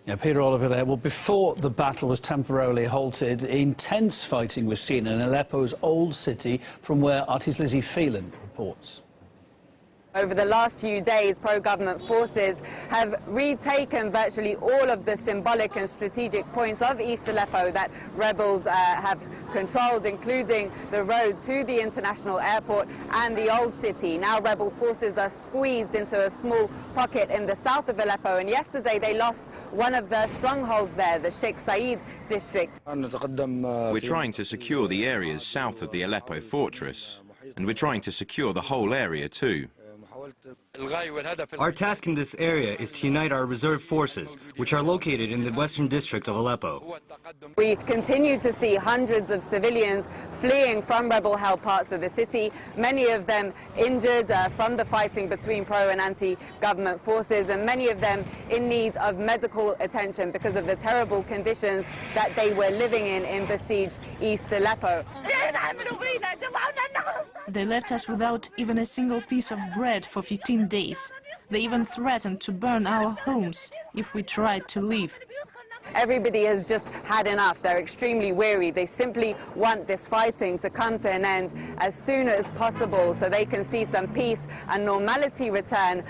Yeah, Peter Oliver there. Well, before the battle was temporarily halted, intense fighting was seen in Aleppo's old city, from where artist Lizzie Phelan reports. Over the last few days, pro-government forces have retaken virtually all of the symbolic and strategic points of East Aleppo that rebels have controlled, including the road to the international airport and the old city. Now rebel forces are squeezed into a small pocket in the south of Aleppo, and yesterday they lost one of their strongholds there, the Sheikh Said district. We're trying to secure the areas south of the Aleppo fortress, and we're trying to secure the whole area too. Our task in this area is to unite our reserve forces, which are located in the western district of Aleppo. We continue to see hundreds of civilians fleeing from rebel-held parts of the city, many of them injured from the fighting between pro and anti-government forces, and many of them in need of medical attention because of the terrible conditions that they were living in besieged East Aleppo. They left us without even a single piece of bread for 15 days. They even threatened to burn our homes if we tried to leave. Everybody has just had enough. They're extremely weary. They simply want this fighting to come to an end as soon as possible so they can see some peace and normality return,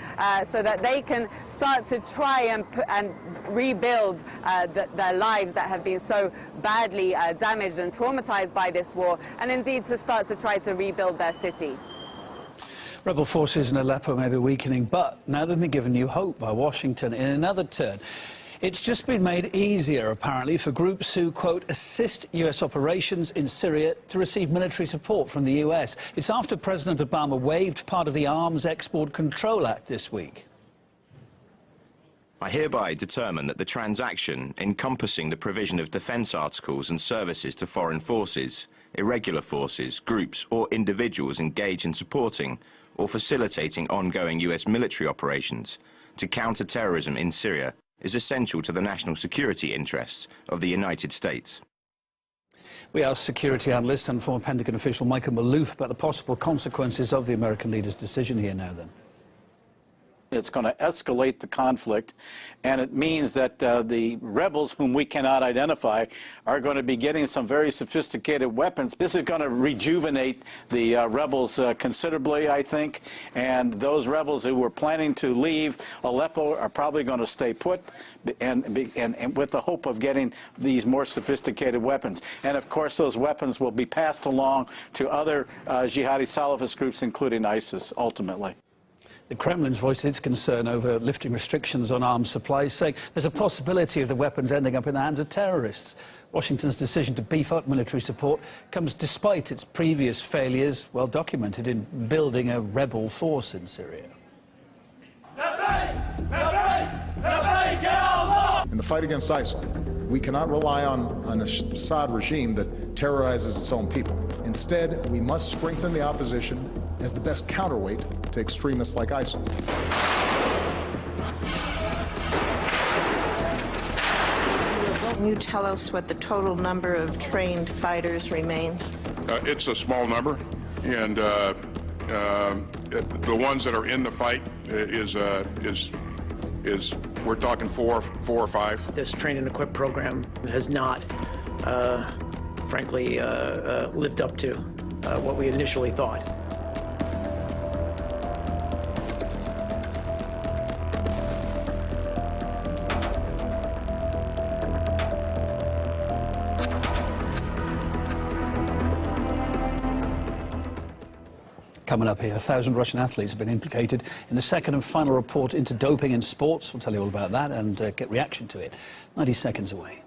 so that they can start to try and rebuild their lives that have been so badly damaged and traumatized by this war, and indeed to start to try to rebuild their city. Rebel forces in Aleppo may be weakening, but now they've been given new hope by Washington in another turn. It's just been made easier, apparently, for groups who, quote, assist US operations in Syria to receive military support from the US. It's after President Obama waived part of the Arms Export Control Act this week. I hereby determine that the transaction encompassing the provision of defence articles and services to foreign forces, irregular forces, groups or individuals engaged in supporting or facilitating ongoing US military operations to counter terrorism in Syria is essential to the national security interests of the United States. We asked security analyst and former Pentagon official Michael Maloof about the possible consequences of the American leader's decision here now then. It's going to escalate the conflict, and it means that the rebels, whom we cannot identify, are going to be getting some very sophisticated weapons. This is going to rejuvenate the rebels considerably, I think, and those rebels who were planning to leave Aleppo are probably going to stay put, and with the hope of getting these more sophisticated weapons. And of course, those weapons will be passed along to other jihadi Salafist groups, including ISIS, ultimately. The Kremlin's voiced its concern over lifting restrictions on arms supplies, saying there's a possibility of the weapons ending up in the hands of terrorists. Washington's decision to beef up military support comes despite its previous failures, well documented, in building a rebel force in Syria. In the fight against ISIL, we cannot rely on an Assad regime that terrorizes its own people. Instead, we must strengthen the opposition as the best counterweight to extremists like ISIL. Can you tell us what the total number of trained fighters remains? It's a small number, and the ones that are in the fight is we're talking four or five. This train and equip program has not, frankly, lived up to what we initially thought. Coming up here, 1,000 Russian athletes have been implicated in the second and final report into doping in sports. We'll tell you all about that and get reaction to it 90 seconds away.